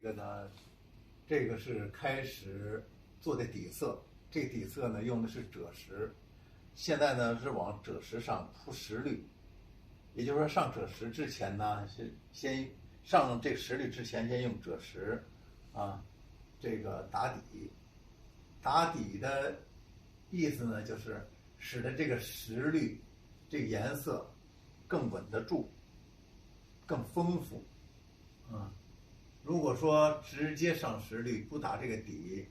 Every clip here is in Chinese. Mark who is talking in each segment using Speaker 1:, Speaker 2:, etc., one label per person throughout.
Speaker 1: 这个呢，这个是开始做的底色，这底色呢用的是赭石，现在呢是往赭石上铺石绿，也就是说上赭石之前呢是先上这石绿之前先用赭石这个打底，打底的意思呢就是使得这个石绿这个颜色更稳得住，更丰富如果说直接上石绿不打这个底，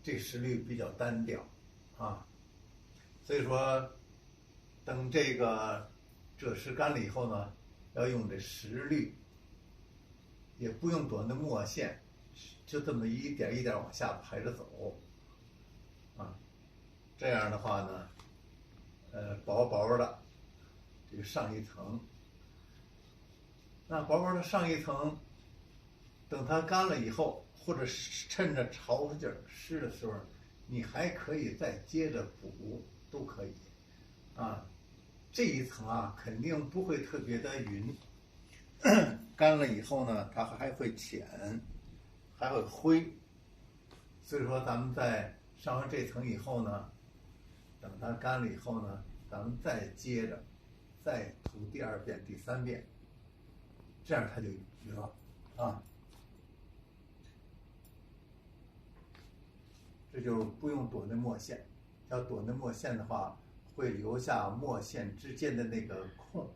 Speaker 1: 这石绿比较单调所以说等这个赭石干了以后呢，要用这石绿，也不用多的墨线，就这么一点一点往下排着走这样的话呢薄薄的这个上一层，那薄薄的上一层等它干了以后，或者趁着潮劲儿湿的时候，你还可以再接着补，都可以这一层肯定不会特别的匀，干了以后呢它还会浅，还会灰，所以说咱们在上完这层以后呢，等它干了以后呢，咱们再接着再涂第二遍第三遍，这样它就匀了这就是不用躲那墨线，要躲那墨线的话，会留下墨线之间的那个空，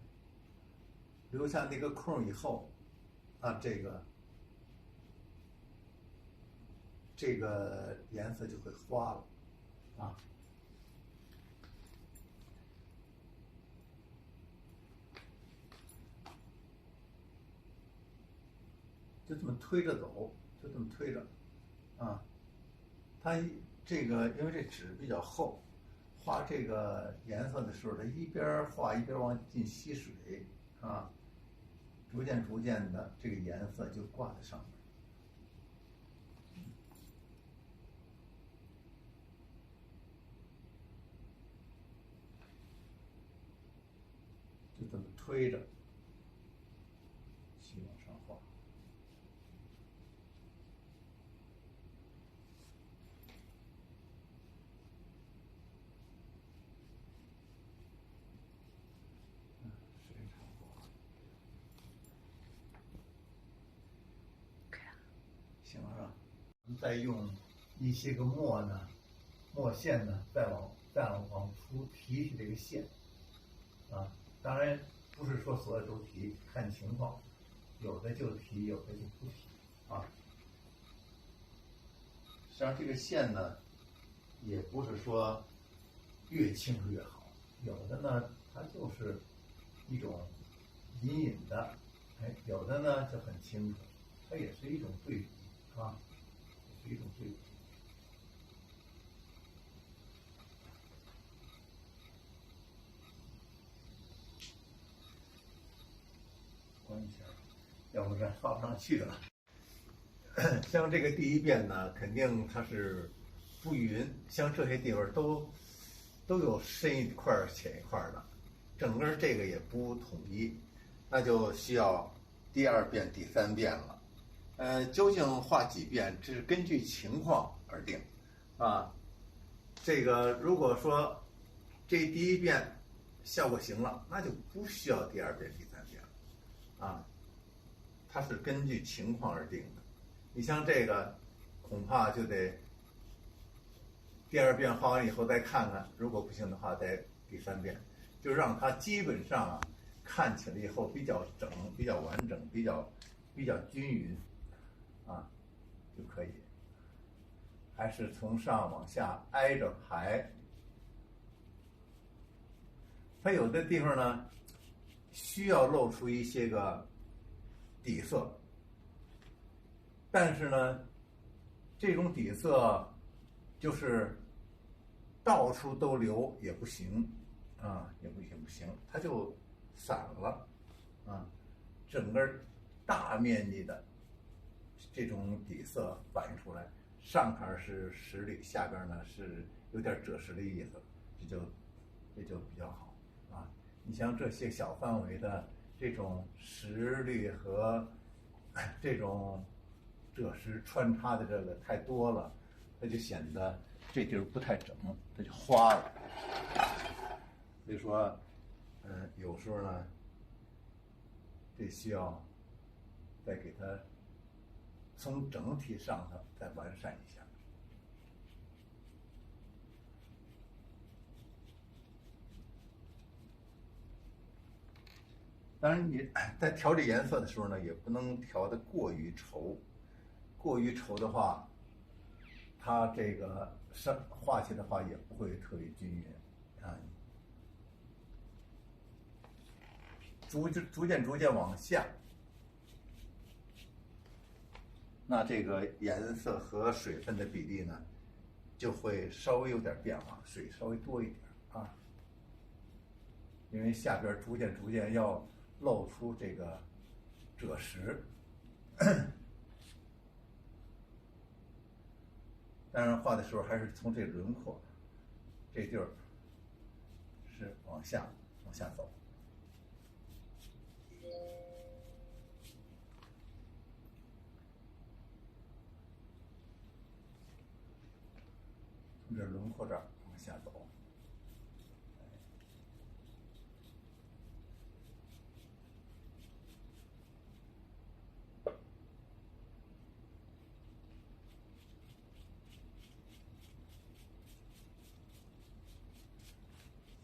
Speaker 1: 留下那个空以后这个颜色就会花了就这么推着走，就这么推着它这个因为这纸比较厚，画这个颜色的时候，它一边画一边往进吸水逐渐的这个颜色就挂在上面。就这么推着，去往上画。行了是吧？我们再用一些个墨线呢，再往出提这个线当然不是说所有都提，看情况，有的就提，有的就不提实际上这个线呢，也不是说越清楚越好，有的呢它就是一种隐隐的，有的呢就很清楚，它也是一种对比也是一种对比。关一下，要不然画不上去了。像这个第一遍呢，肯定它是不匀，像这些地方都有深一块浅一块的，整个这个也不统一，那就需要第二遍第三遍了。究竟画几遍，这是根据情况而定这个如果说这第一遍效果行了，那就不需要第二遍第三遍了它是根据情况而定的。你像这个，恐怕就得第二遍画完以后再看看，如果不行的话，再第三遍，就让它基本上看起来以后比较整、比较完整、比较均匀就可以。还是从上往下挨着排。它有的地方呢，需要露出一些个底色，但是呢，这种底色就是到处都留也不行也不行，它就散了整个大面积的这种底色反映出来，上边是石绿，下边呢是有点赭石的意思，这就比较好你像这些小范围的这种石绿和这种赭石穿插的这个太多了，它就显得这地儿不太整，它就花了。所以说，有时候呢，这需要再给它从整体上头再完善一下。当然，你在调这颜色的时候呢，也不能调得过于稠。过于稠的话，它这个画起来的话也不会特别均匀啊。逐渐往下，那这个颜色和水分的比例呢，就会稍微有点变化，水稍微多一点啊。因为下边逐渐要露出这个赭石，当然画的时候还是从这轮廓这地儿是往下走。从这轮廓这儿往下走。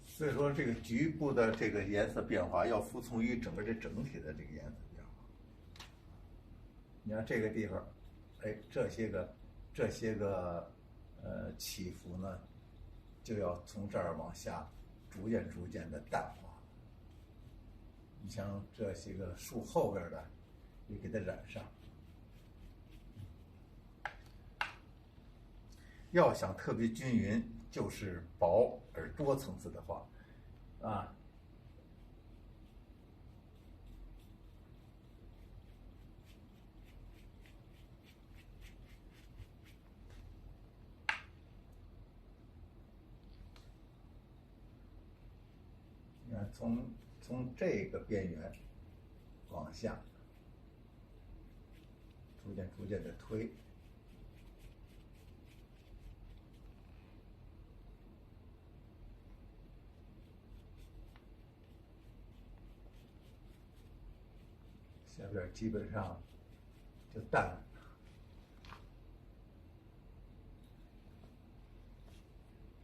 Speaker 1: 所以说，这个局部的这个颜色变化要服从于整个这整体的这个颜色变化。你看这个地方，哎，这些个起伏呢，就要从这儿往下逐渐的淡化。你像这些个树后边的，也给它染上。要想特别均匀，就是薄而多层次的画，啊。你看，从这个边缘往下，逐渐的推。下边基本上就淡了，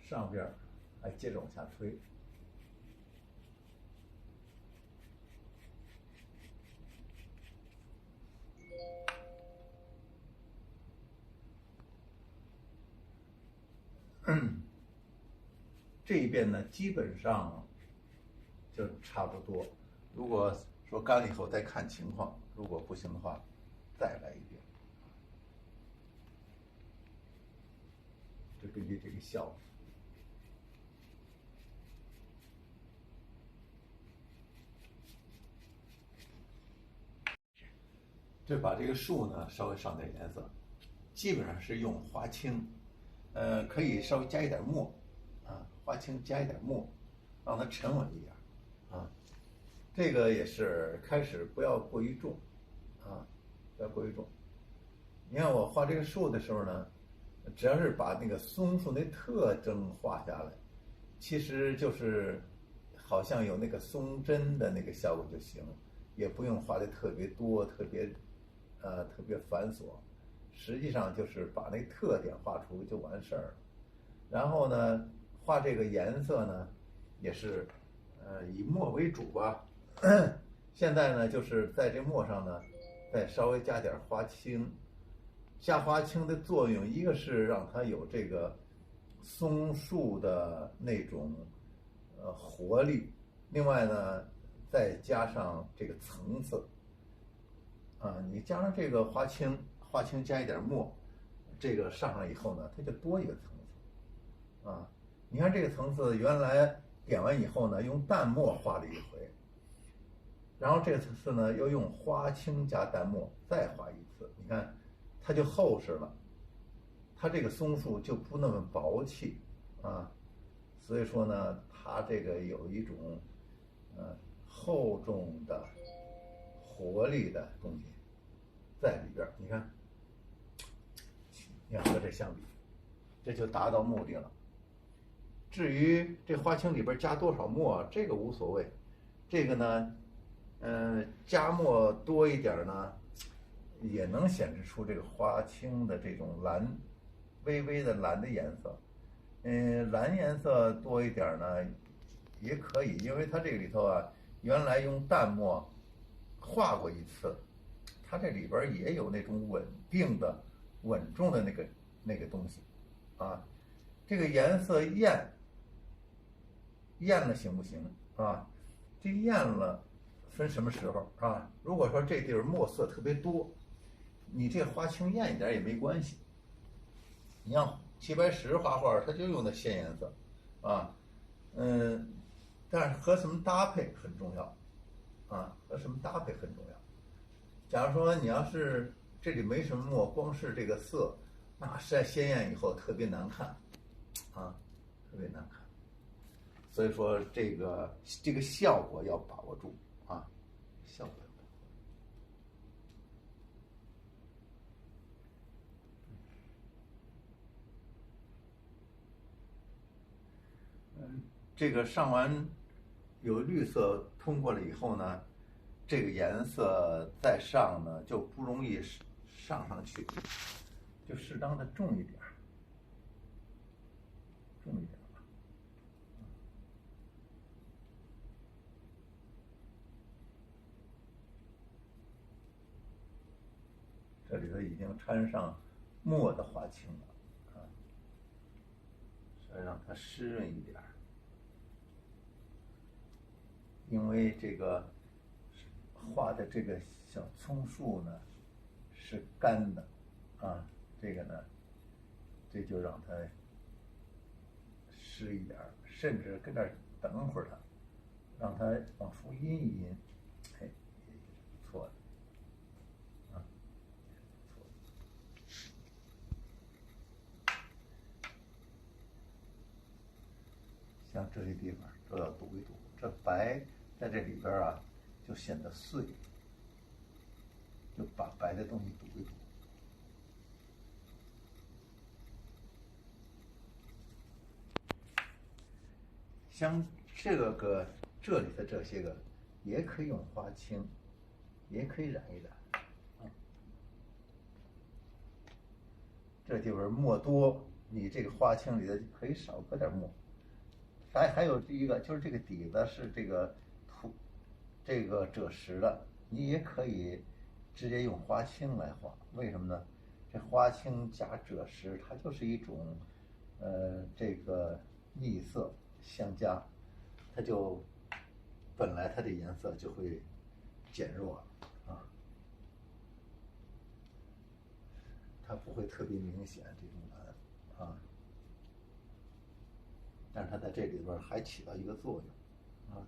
Speaker 1: 上边还接着往下推。这一遍呢，基本上就差不多。如果说干了以后再看情况，如果不行的话，再来一遍，就根据这个效果。这把这个树呢稍微上点颜色，基本上是用花青，可以稍微加一点墨，啊，花青加一点墨，让它沉稳一点，啊，这个也是开始不要过于重，啊，不要过于重。你看我画这个树的时候呢，只要是把那个松树那特征画下来，其实就是好像有那个松针的那个效果就行，也不用画的特别多，特别繁琐。实际上就是把那特点画出就完事儿了。然后呢，画这个颜色呢，也是以墨为主吧。现在呢，就是在这墨上呢，再稍微加点花青。加花青的作用，一个是让它有这个松树的那种活力，另外呢，再加上这个层次。啊，你加上这个花青加一点墨，这个上以后呢，它就多一个层次。啊，你看这个层次原来点完以后呢，用淡墨画了一回，然后这次呢又用花青加淡墨再画一次，你看它就厚实了，它这个松树就不那么薄气啊，所以说呢，它这个有一种厚重的活力的东西在里边。你看两个这相比，这就达到目的了。至于这花青里边加多少墨，这个无所谓。这个呢，加墨多一点呢，也能显示出这个花青的这种蓝，微微的蓝的颜色。蓝颜色多一点呢，也可以，因为它这个里头啊，原来用淡墨画过一次，它这里边也有那种稳定的、稳重的那个东西，啊，这个颜色艳了行不行啊？这艳了分什么时候啊？如果说这地儿墨色特别多，你这花青艳一点也没关系。你像齐白石画画，他就用的鲜颜色，啊，但是和什么搭配很重要，啊，和什么搭配很重要。假如说你要是这里没什么墨，光是这个色，那晒鲜艳以后特别难看，啊，特别难看。所以说这个效果要把握住啊，效果要把握。这个上完有绿色通过了以后呢，这个颜色再上呢就不容易上去，就适当的重一点，重一点。这里头已经掺上墨的花青了，啊，再让它湿润一点，因为这个画的这个小葱树呢是干的，啊，这个呢，这就让它湿一点，甚至跟这儿等会儿它，让它往出阴一阴，哎，也是不错的。像这些地方都要读一读，这白在这里边啊，就显得碎，就把白的东西读一读。像这里的这些个，也可以用花青，也可以染一染。这地方墨多，你这个花青里的可以少搁点墨。还有一个就是这个底子是这个这个赭石的，你也可以直接用花青来画。为什么呢？这花青加赭石，它就是一种这个异色相加，它就本来它的颜色就会减弱啊，它不会特别明显这种蓝啊。但是它在这里边还起到一个作用，啊，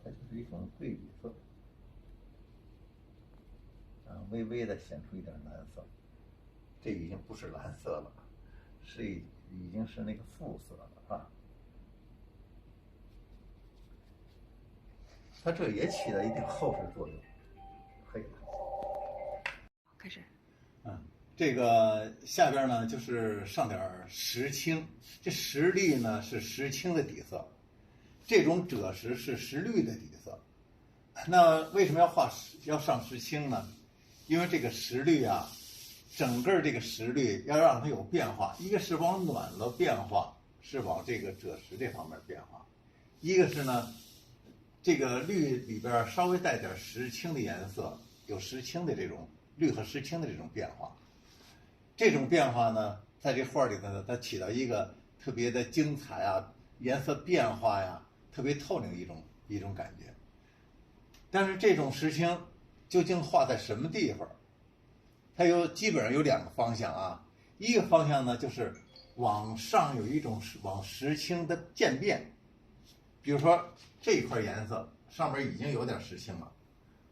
Speaker 1: 它就是一种对比色，啊，微微的显出一点蓝色，这已经不是蓝色了，已经是那个副色了啊。它这也起到一定后视作用，可以了。
Speaker 2: 开始。
Speaker 3: 这个下边呢就是上点石青，这石绿呢是石青的底色，这种赭石是石绿的底色。那为什么要上石青呢？因为这个石绿啊，整个这个石绿要让它有变化，一个是往暖了变化，是往这个赭石这方面变化；一个是呢，这个绿里边稍微带点石青的颜色，有石青的这种绿和石青的这种变化。这种变化呢，在这画里头呢，它起到一个特别的精彩啊，颜色变化呀，特别透亮一种感觉。但是这种石青究竟画在什么地方？它基本上有两个方向啊。一个方向呢，就是往上有一种往石青的渐变，比如说这一块颜色上面已经有点石青了，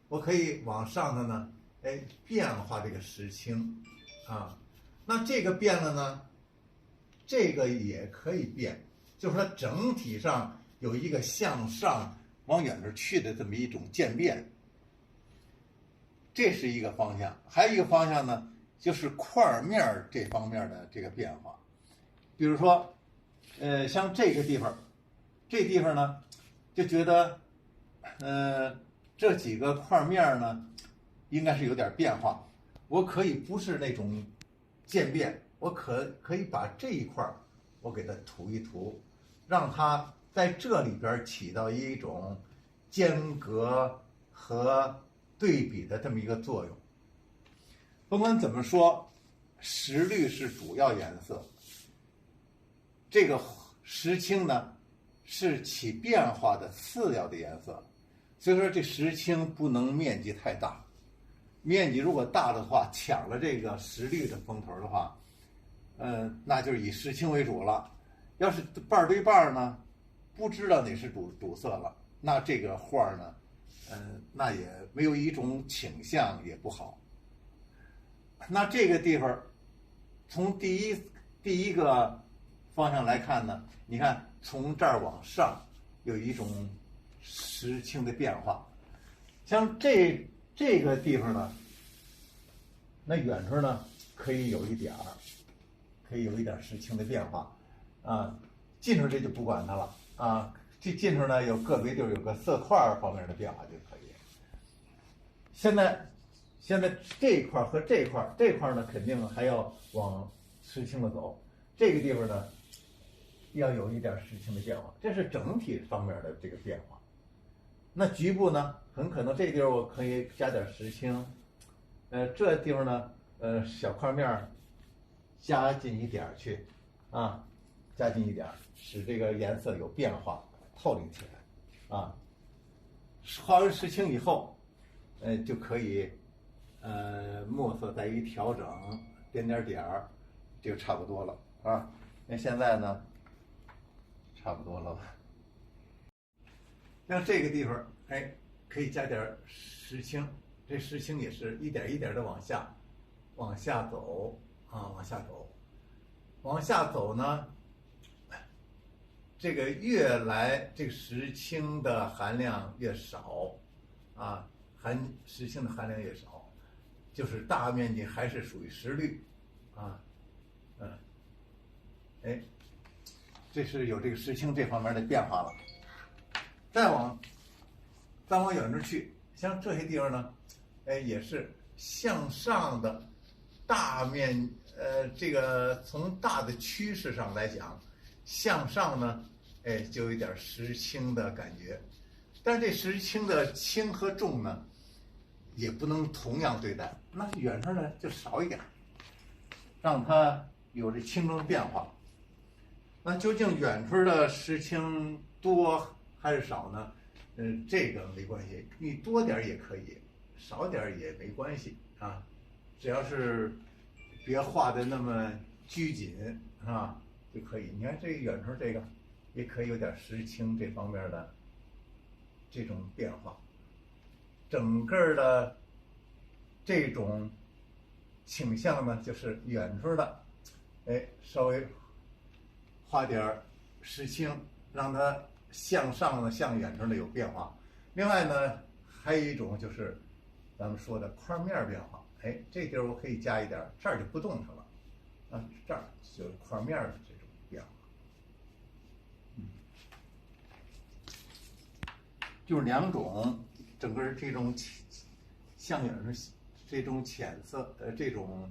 Speaker 3: 我可以往上的呢，变化这个石青啊。那这个变了呢，这个也可以变，就是说整体上有一个向上往远处去的这么一种渐变。这是一个方向，还有一个方向呢，就是块面这方面的这个变化。比如说，像这个地方，这地方呢，就觉得，这几个块面呢，应该是有点变化。我可以不是那种渐变，我可以把这一块我给它涂一涂，让它在这里边起到一种间隔和对比的这么一个作用。甭管怎么说，石绿是主要颜色，这个石青呢是起变化的次要的颜色，所以说这石青不能面积太大，面积如果大的话，抢了这个石绿的风头的话，那就是以石青为主了。要是瓣对瓣呢，不知道哪是主色了，那这个画呢，那也没有一种倾向，也不好。那这个地方，从第一个方向来看呢，你看从这儿往上有一种石青的变化，像这个地方呢，那远处呢可以有一点石青的变化，啊，近处这就不管它了啊，这近处呢有个别地儿有个色块方面的变化就可以。现在这一块和这一块呢肯定还要往石青的走，这个地方呢要有一点石青的变化，这是整体方面的这个变化。那局部呢，很可能这地方我可以加点石青，这地方呢，小块面加进一点去，啊，加进一点，使这个颜色有变化，透亮起来，啊，画完石青以后，就可以，墨色再一调整，点儿，就差不多了啊。那现在呢，差不多了吧？像这个地方，可以加点石青，这石青也是一点一点的往下走啊，往下走呢，这个越来这个石青的含量越少，啊，石青的含量越少，就是大面积还是属于石绿，啊，这是有这个石青这方面的变化了。再往远处去，像这些地方呢，也是向上的大面，这个从大的趋势上来讲，向上呢，就有点石青的感觉，但这石青的轻和重呢，也不能同样对待，那远处呢就少一点，让它有这轻重变化。那究竟远处的石青多还是少呢？这个没关系，你多点也可以，少点也没关系啊，只要是别画的那么拘谨啊就可以。你看这远处这个也可以有点石青这方面的这种变化，整个的这种倾向呢，就是远处的，稍微画点石青，让它向上呢，向远处呢有变化。另外呢，还有一种就是咱们说的块面变化。这地儿我可以加一点，这儿就不动它了，啊，这儿就是块面的这种变化。就是两种，整个这种向远处这种浅色，这种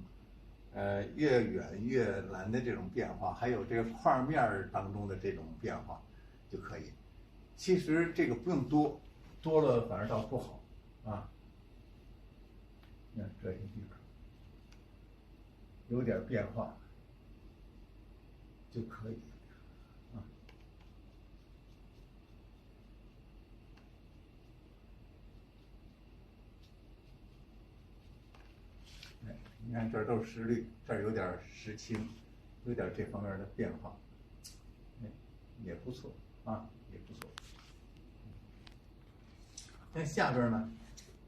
Speaker 3: 越远越蓝的这种变化，还有这个块面当中的这种变化就可以。其实这个不用多，多了反而倒不好啊。你看这些地方有点变化就可以啊。你看这儿都是石绿，这儿有点石青，有点这方面的变化，也不错啊，也不错。像下边呢，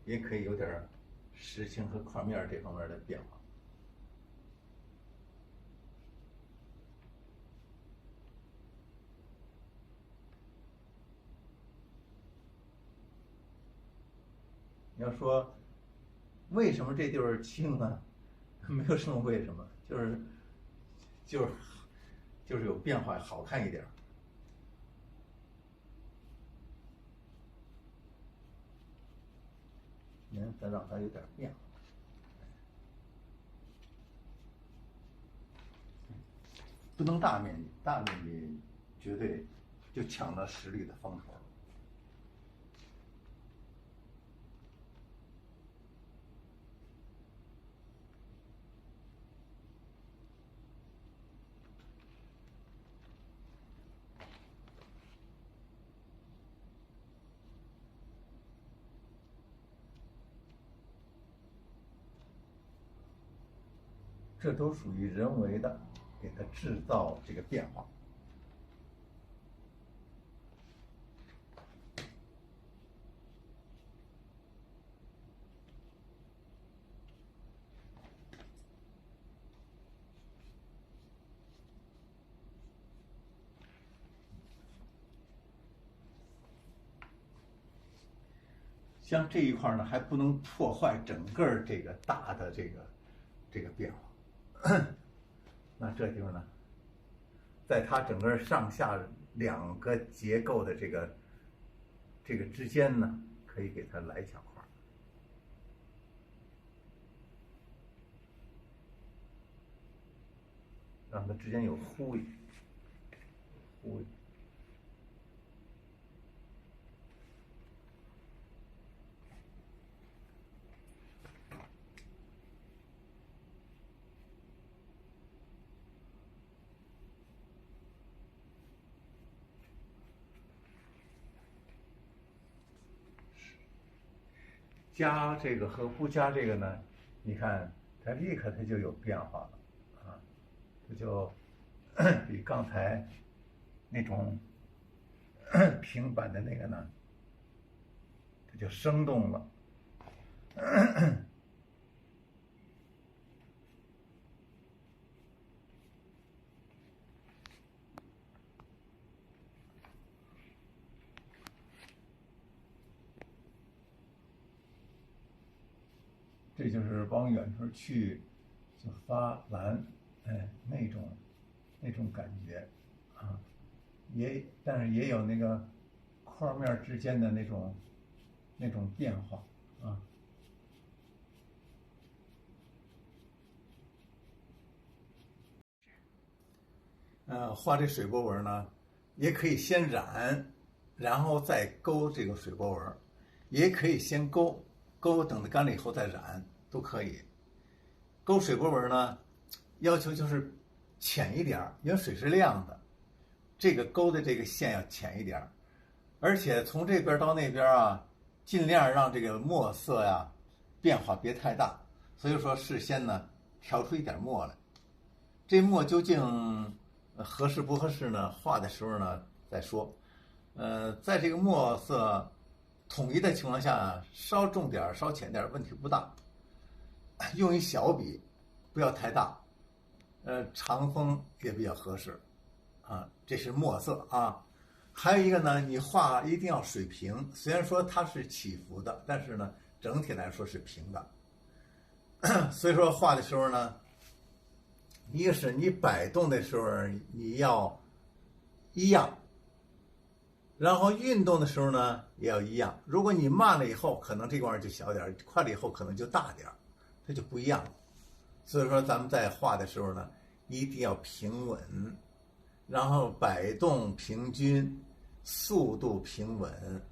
Speaker 3: 也可以有点石青和块面这方面的变化。你要说
Speaker 1: 为什么这地儿轻呢？没有什么为什么，就是有变化，好看一点。颜色让它有点变化。不能大面积，大面积绝对就抢了实力的风头。这都属于人为的给它制造这个变化。像这一块呢，还不能破坏整个这个大的这个变化。那这地方呢，在它整个上下两个结构的这个之间呢，可以给它来一小块，让它之间有呼应，呼应。加这个和不加这个呢，你看它立刻它就有变化了，啊，它就比刚才那种平板的那个呢，它就生动了。这就是往远处去就发蓝，哎，那种感觉啊，但是也有那个块面之间的那种变化啊。画这水波纹呢，也可以先染，然后再勾这个水波纹，也可以先勾，等它干了以后再染，都可以。勾水波纹呢，要求就是浅一点，因为水是亮的，这个勾的这个线要浅一点，而且从这边到那边啊，尽量让这个墨色呀变化别太大，所以说事先呢调出一点墨来。这墨究竟合适不合适呢？画的时候呢再说。在这个墨色统一的情况下，稍重点稍浅点问题不大。用一小笔，不要太大，长锋也比较合适，啊，这是墨色啊。还有一个呢，你画一定要水平，虽然说它是起伏的，但是呢，整体来说是平的。所以说画的时候呢，一个是你摆动的时候你要一样，然后运动的时候呢也要一样。如果你慢了以后，可能这块就小点，快了以后可能就大点，它就不一样了。所以说咱们在画的时候呢，一定要平稳，然后摆动平均，速度平稳，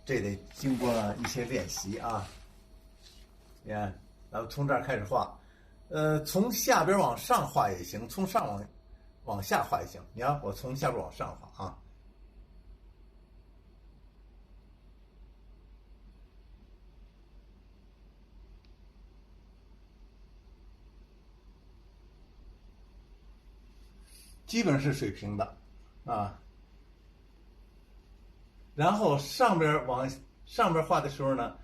Speaker 1: 这得经过一些练习啊。你看，咱们从这儿开始画，从下边往上画也行，从上往下画也行。你看，我从下边往上画啊。基本是水平的，啊。然后上边往上边画的时候呢，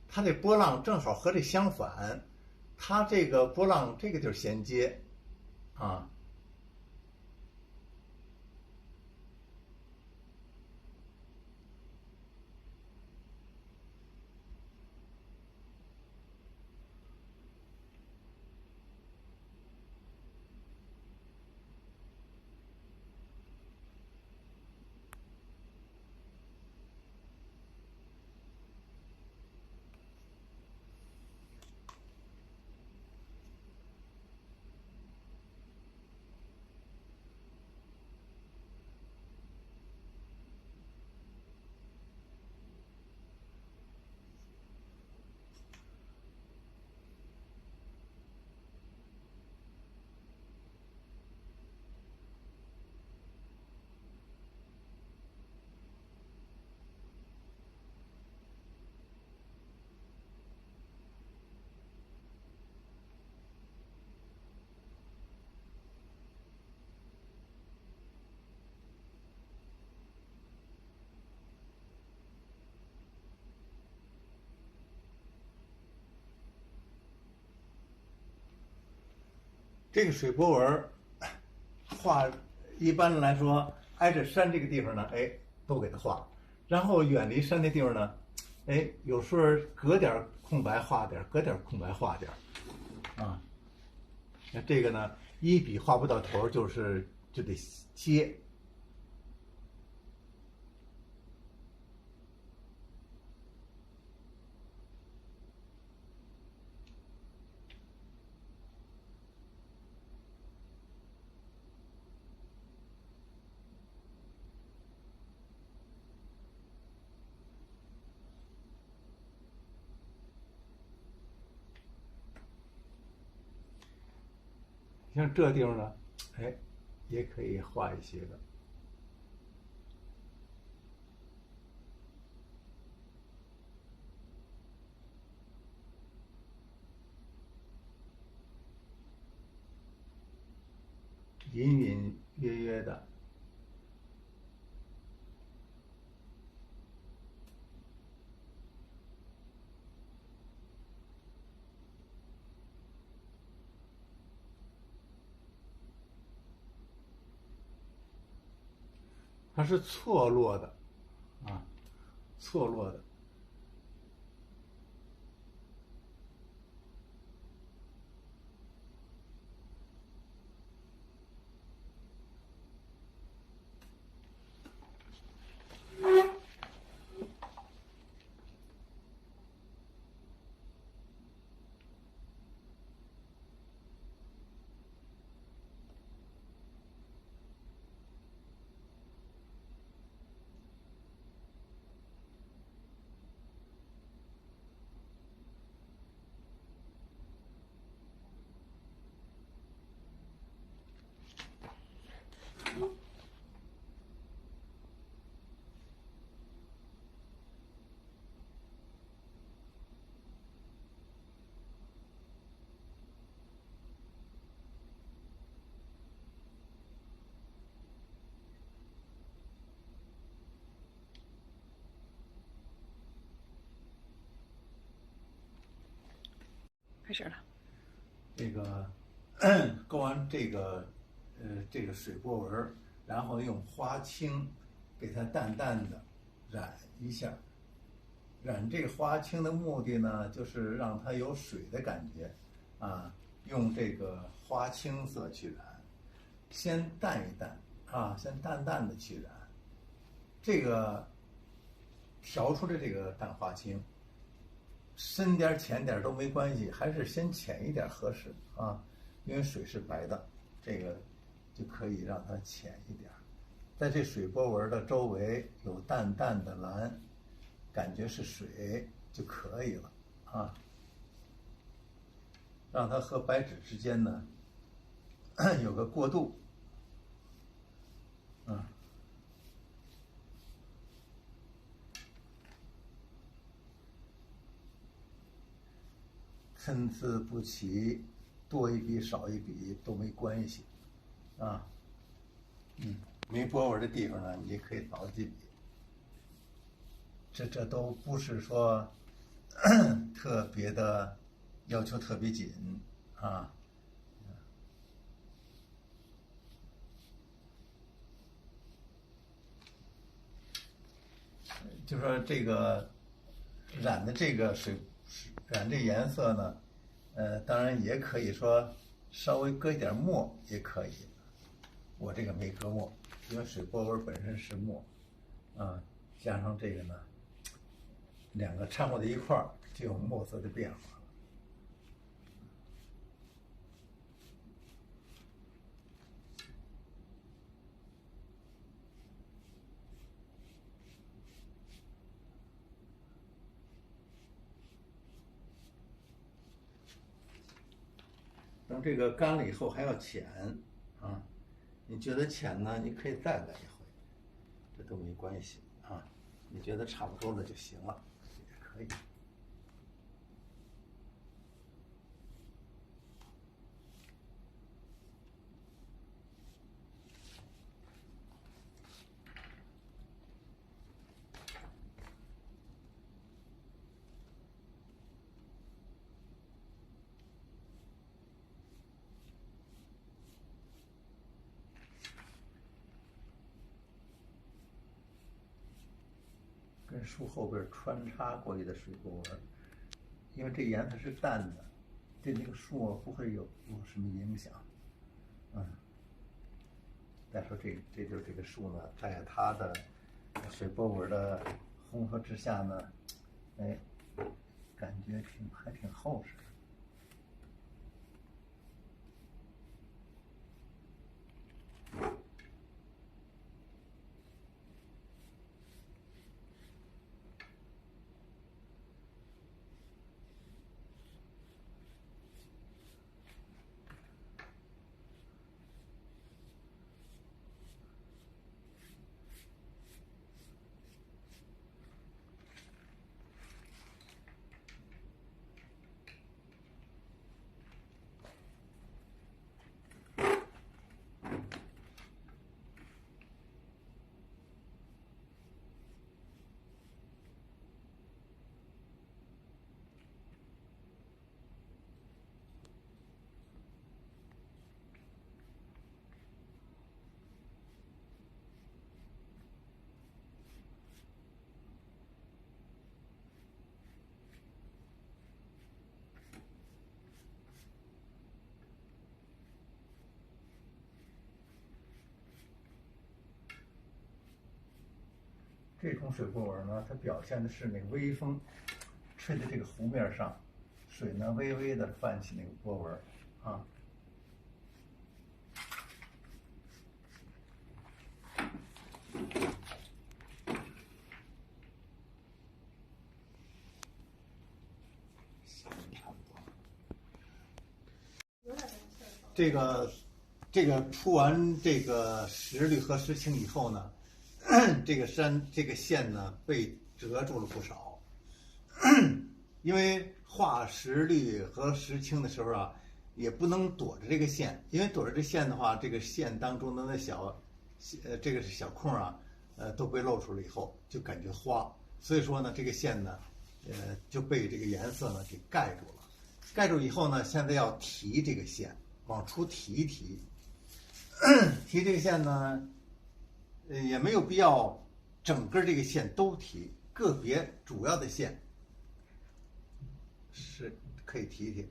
Speaker 1: 它这波浪正好和这相反，它这个波浪这个就是衔接，啊。这个水波纹画，一般来说挨着山这个地方呢，哎，都给它画，然后远离山的地方呢，哎，有时候隔点空白画点，隔点空白画点，啊，那这个呢，一笔画不到头，就得接。像这地方呢，哎，也可以画一些个。隐隐约约的，它是错落的，啊，错落的。
Speaker 2: 开始了。
Speaker 1: 这个勾完这个这个水波纹，然后用花青给它淡淡的染一下。染这个花青的目的呢，就是让它有水的感觉，啊，用这个花青色去染，先淡一淡啊，先淡淡的去染。这个调出的这个淡花青，深点浅点都没关系，还是先浅一点合适啊，因为水是白的，这个就可以让它浅一点，在这水波纹的周围有淡淡的蓝，感觉是水就可以了啊，让它和白纸之间呢有个过渡，啊。参差不齐，多一笔少一笔都没关系，啊，没波纹的地方呢，你也可以倒几笔，这都不是说特别的要求特别紧啊。就说这个染的这个染这颜色呢，当然也可以说稍微搁一点墨也可以。我这个没搁墨，因为水波纹本身是墨，啊，加上这个呢，两个掺和在一块儿，就有墨色的变化。等这个干了以后还要浅，啊，你觉得浅呢，你可以再来一回，这都没关系啊。你觉得差不多了就行了，也可以。树后边穿插过去的水波纹，因为这颜色是淡的，对那个树不会有什么影响。再说这就是这个树呢，在它的水波纹的烘托之下呢，哎，感觉还挺厚实的。这种水波纹呢，它表现的是那个微风吹在这个湖面上，水呢微微的泛起那个波纹啊。差不多。这个铺完这个石绿和石青以后呢，这个线呢被折住了不少，因为画石绿和石青的时候啊，也不能躲着这个线，因为躲着这线的话，这个线当中的这个是小空啊，都被露出来以后就感觉花，所以说呢，这个线呢，就被这个颜色呢给盖住了。盖住以后呢，现在要提这个线，往出提一提。提这个线呢，也没有必要整个这个线都提，个别主要的线是可以提一提。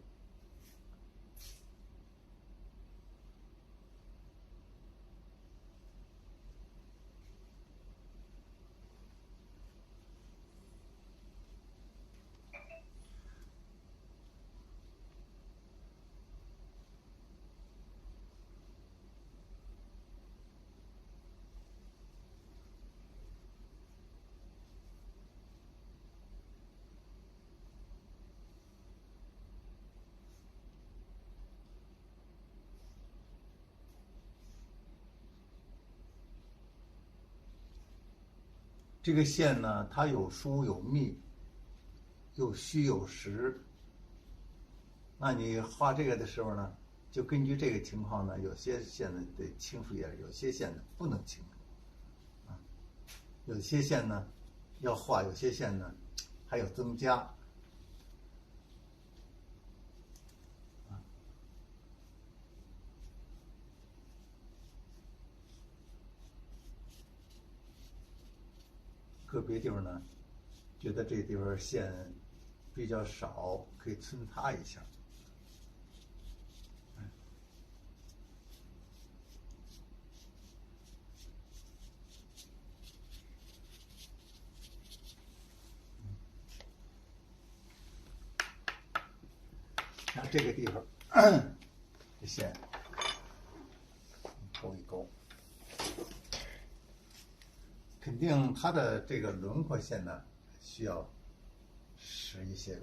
Speaker 1: 这个线呢，它有疏有密，有虚有实。那你画这个的时候呢，就根据这个情况呢，有些线呢得清楚一点，有些线呢不能清楚。有些线呢要画，有些线呢还要增加。个别地方呢，觉得这地方线比较少，可以抻擦一下。像这个地方，这线勾一勾。肯定它的这个轮廓线呢，需要实一些的，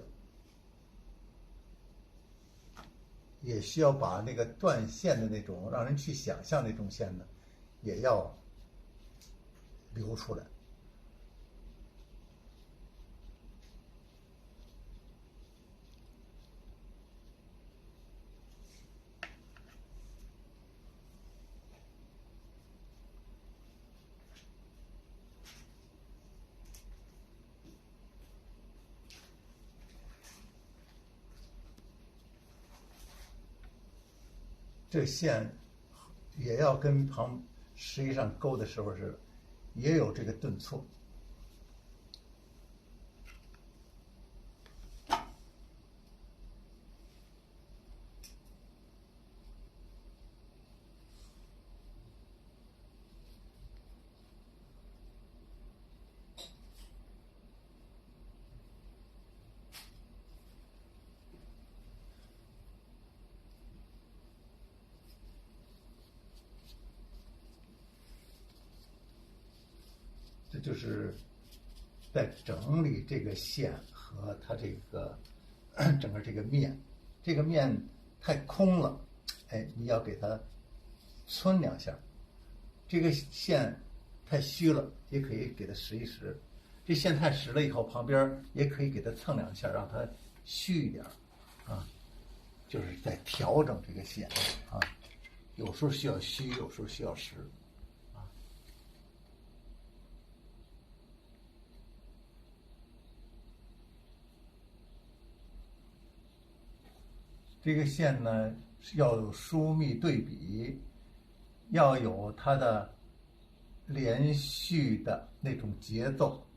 Speaker 1: 也需要把那个断线的那种让人去想象那种线呢，也要留出来。这线也要跟实际上勾的时候也有这个顿挫。
Speaker 3: 就是在整理这个线和它这个整个这个面，这个面太空了，哎，你要给它抻两下；这个线太虚了，也可以给它实一实。这线太实了以后，旁边也可以给它蹭两下，让它虚一点啊。就是在调整这个线啊，有时候需要虚，有时候需要实。这个线呢，要有疏密对比，要有它的连续的那种节奏。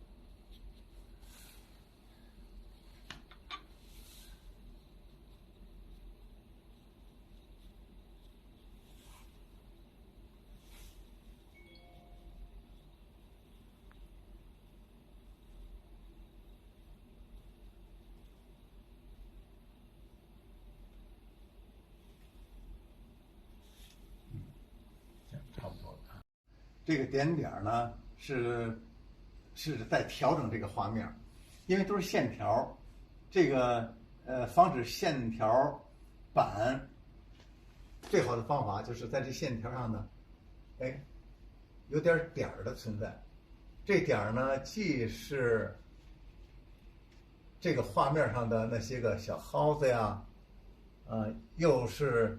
Speaker 3: 差不多了。这个点点呢是在调整这个画面，因为都是线条，这个防止线条板，最好的方法就是在这线条上呢，哎，有点点儿的存在。这点儿呢，既是这个画面上的那些个小蒿子呀，又是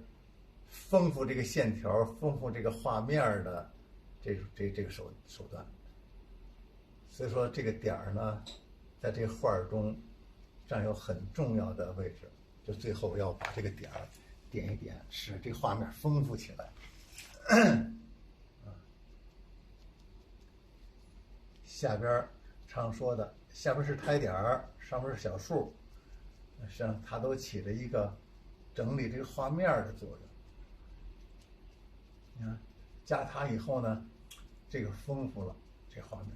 Speaker 3: 丰富这个线条、丰富这个画面的这个手段。所以说这个点儿呢，在这个画儿中占有很重要的位置。就最后要把这个点儿点一点，使这个画面丰富起来。下边常说的，下边是胎点儿，上边是小数，实际上它都起了一个整理这个画面的作用。你看，加它以后呢，这个丰富了这画面。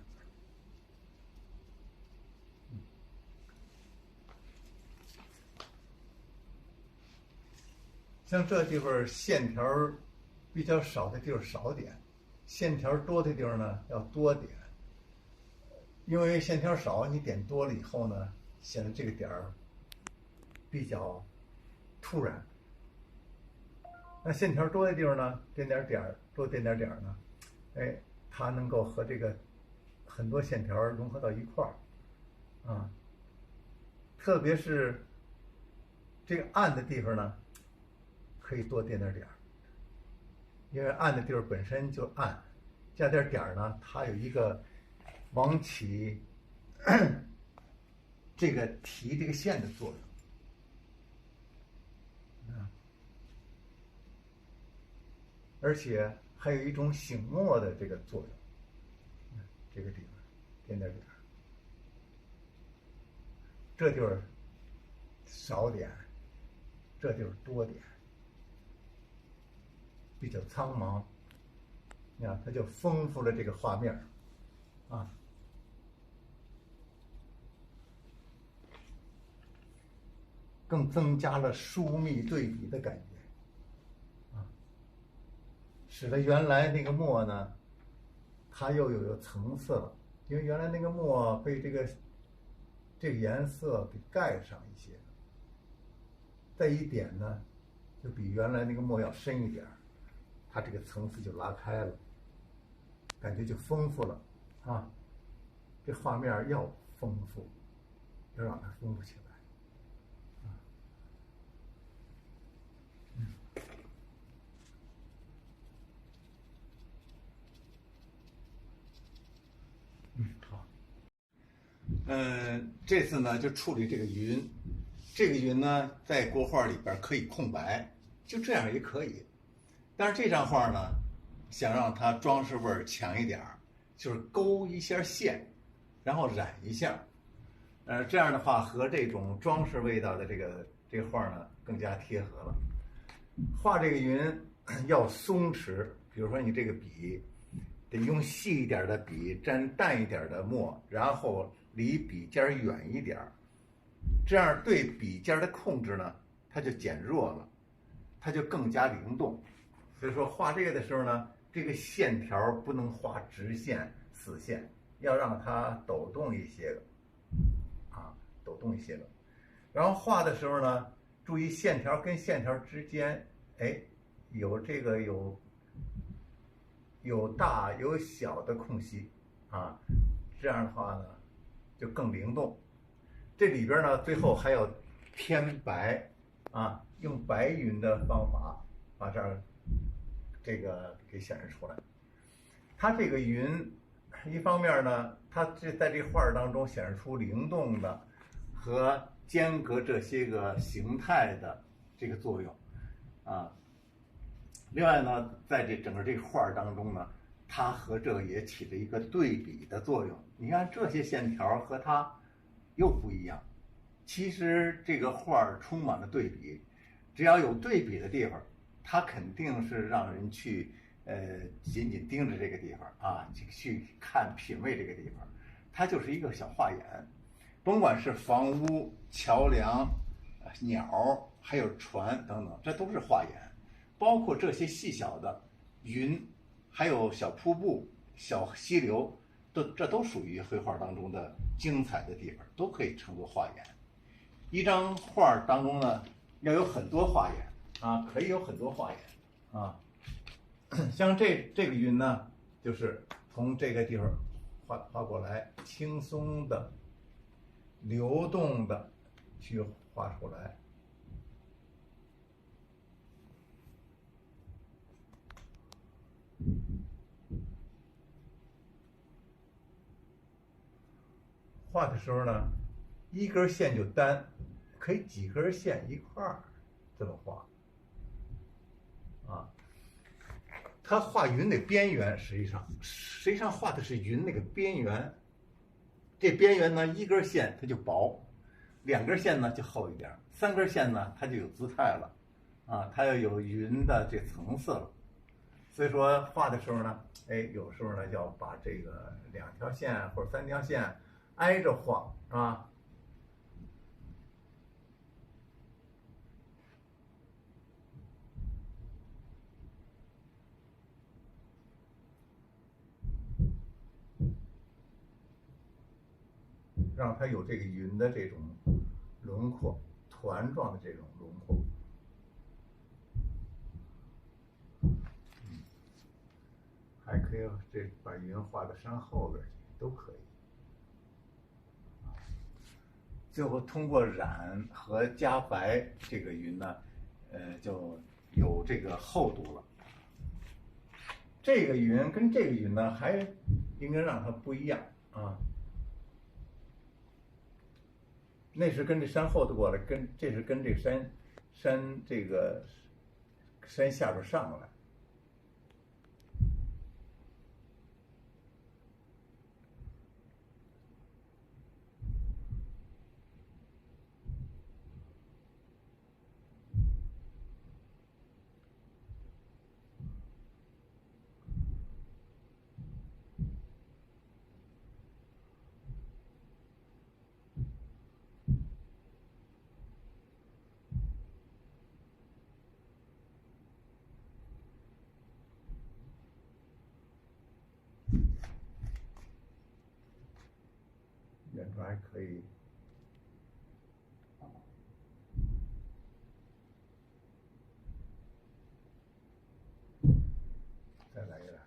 Speaker 3: 像这地方线条比较少的地方少点，线条多的地方呢要多点。因为线条少，你点多了以后呢，显得这个点儿比较突然。那线条多的地方呢，点点点儿，多点点点儿呢，哎，它能够和这个很多线条融合到一块儿，啊，特别是这个暗的地方呢，可以多点点点儿，因为暗的地方本身就暗，加点点儿呢，它有一个往起这个提这个线的作用，而且还有一种醒目的这个作用。这个地方点点点，这地方少点，这地方多点，比较苍茫，你看它就丰富了这个画面啊。更增加了疏密对比的感觉，啊，使得原来那个墨呢，它又有层次了，因为原来那个墨被这个颜色给盖上一些，再一点呢，就比原来那个墨要深一点，它这个层次就拉开了，感觉就丰富了，啊，这画面要丰富，要让它丰富起来。好。这次呢就处理这个云，这个云呢在国画里边可以空白，就这样也可以。但是这张画呢，想让它装饰味儿强一点儿，就是勾一下线，然后染一下，这样的话和这种装饰味道的这个画呢更加贴合了。画这个云要松弛，比如说你这个笔得用细一点的笔沾淡一点的墨，然后离笔尖远一点，这样对笔尖的控制呢，它就减弱了，它就更加灵动。所以说画这个的时候呢，这个线条不能画直线、死线，
Speaker 1: 要让它抖动一些个，抖动一些个。然后画的时候呢，注意线条跟线条之间，有大有小的空隙这样的话呢，就更灵动。这里边呢，最后还有添白用白云的方法把这个给显示出来。它这个云，一方面呢，它在这画当中显示出灵动的和间隔这些个形态的这个作用另外呢，在这整个这个画当中呢，它和这个也起了一个对比的作用。你看这些线条和它又不一样。其实这个画充满了对比，只要有对比的地方，它肯定是让人去紧紧盯着这个地方去看品味这个地方。它就是一个小画眼，甭管是房屋、桥梁、鸟，还有船等等，这都是画眼。包括这些细小的云，还有小瀑布、小溪流，这都属于绘画当中的精彩的地方，都可以称作画眼。一张画当中呢，要有很多画眼可以有很多画眼像这个云呢，就是从这个地方画过来，轻松的、流动的去画出来。画的时候呢，一根线就单，可以几根线一块儿这么画它画云的边缘，实际上画的是云那个边缘。这边缘呢，一根线它就薄，两根线呢就厚一点，三根线呢它就有姿态了它要有云的这层次了。所以说画的时候呢，有时候呢要把这个2条线或者3条线挨着画让它有这个云的这种轮廓，团状的这种轮廓。还可以把云画到山后边去，都可以。最后通过染和加白，这个云呢，就有这个厚度了。这个云跟这个云呢，还应该让它不一样那是跟这山厚度过来，这是跟这个山下边上来。远处还可以再来一来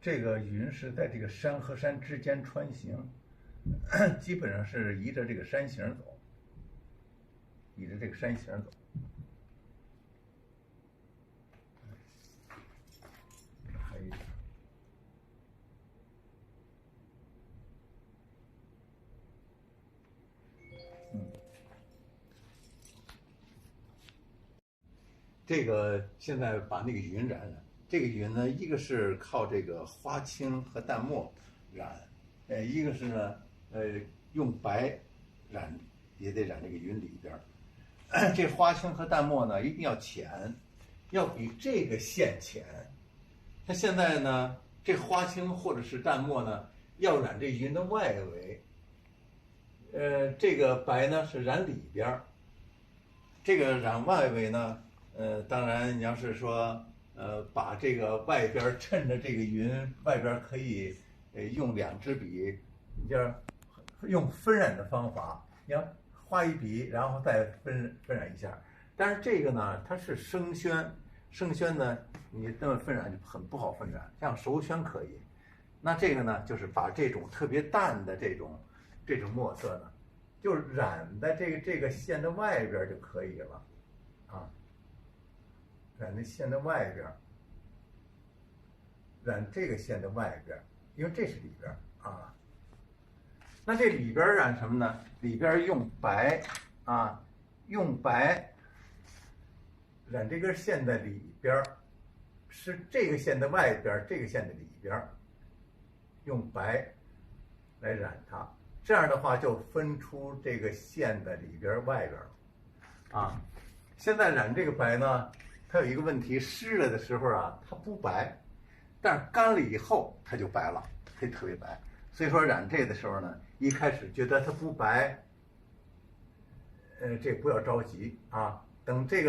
Speaker 1: 这个云是在这个山和山之间穿行，基本上是依着这个山形走，依着这个山形走。还有一点，这个现在把那个云染染。这个云呢，一个是靠这个花青和淡墨染，一个是呢
Speaker 3: 用白染也得染这个云里边儿。这花青和淡墨呢一定要浅，要比这个线浅。它现在呢，这花青或者是淡墨呢，要染这云的外围。这个白呢是染里边儿，这个染外围呢，当然你要是说，把这个外边衬着这个云，外边可以，用2支笔，就是用分染的方法，你要画一笔，然后再分染一下。但是这个呢，它是生宣，生宣呢，你这么分染就很不好分染，像熟宣可以。那这个呢，就是把这种特别淡的这种墨色呢，就染在这个线的外边就可以了，啊，染在线的外边，染这个线的外边，因为这是里边啊。那这里边染什么呢？里边用白啊，用白染这根线的里边，是这个线的外边，这个线的里边，用白来染它。这样的话就分出这个线的里边外边了，啊，现在染这个白呢，它有一个问题，湿了的时候啊，它不白，但是干了以后它就白了，它特别白。所以说染这的时候呢，一开始觉得它不白，这不要着急啊，等这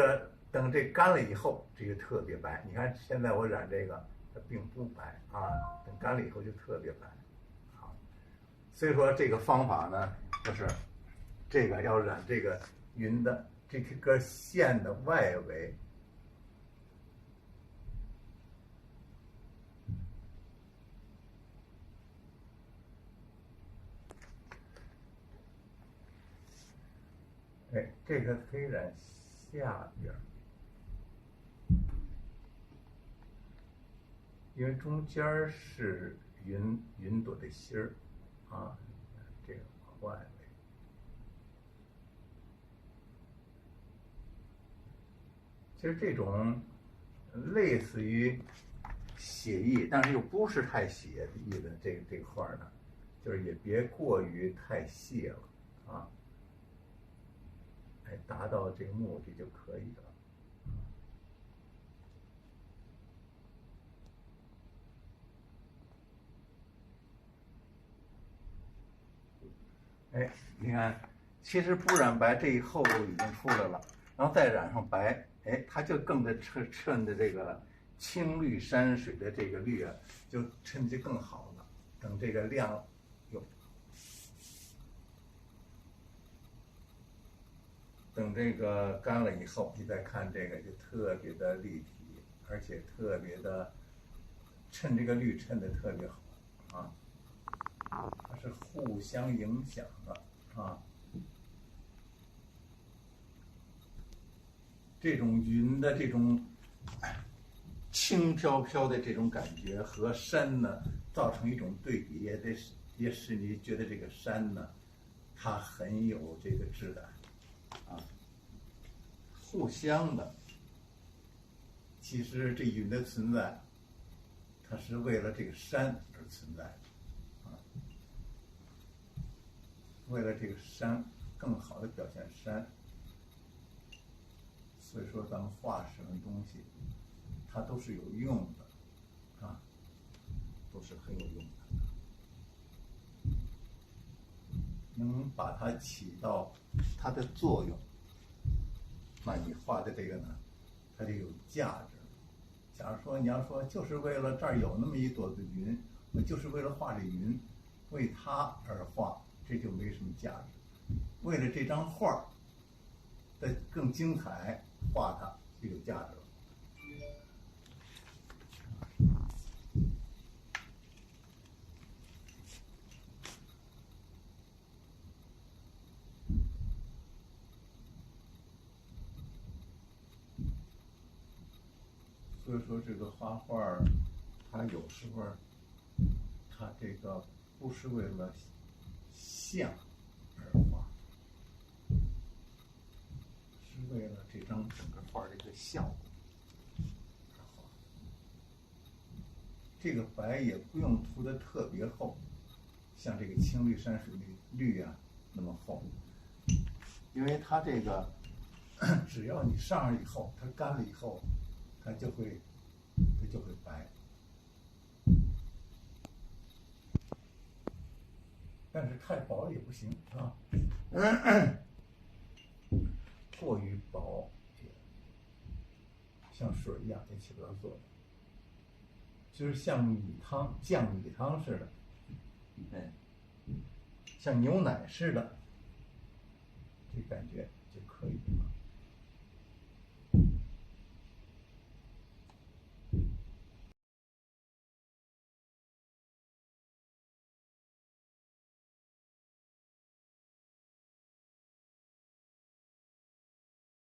Speaker 3: 干了以后，这就特别白。你看现在我染这个，它并不白啊，等干了以后就特别白。所以说这个方法呢，就是这个要染这个云的这根线的外围，哎，这个可以染下边，因为中间是云朵的心儿啊，这个外围。其实这种类似于写意，但是又不是太写意的这个画呢，就是也别过于太细了啊，哎，达到这个目的就可以了。哎，你看，其实不染白这一厚度已经出来了，然后再染上白，哎，它就更的衬的这个青绿山水的这个绿啊，就衬得更好了。等这个亮，等这个干了以后，你再看这个就特别的立体，而且特别的衬这个绿衬得特别好啊。它是互相影响的啊。这种云的这种轻飘飘的这种感觉和山呢，造成一种对比，也使你觉得这个山呢，它很有这个质感啊。互相的，其实这云的存在，它是为了这个山而存在的。为了这个山更好的表现山，所以说咱们画什么东西，它都是有用的，啊，都是很有用的，能把它起到它的作用，那你画的这个呢，它就有价值。假如说你要说就是为了这儿有那么一朵的云，我就是为了画这云，为它而画。这就没什么价值。为了这张画的更精彩，画它就有价值了。所以说，这个画画，它有时候，它这个不是为了像而画，是为了这张整个画的一个效果而画。这个白也不用涂得特别厚，
Speaker 1: 像这个青绿山水绿啊那么厚，因为它这个只要你上了以后，它干了以后，它就会白。但是太薄也不行啊，过于薄像水一样也起不到作用，就是像米汤酱米汤似的，哎，像牛奶似的，这感觉就可以了。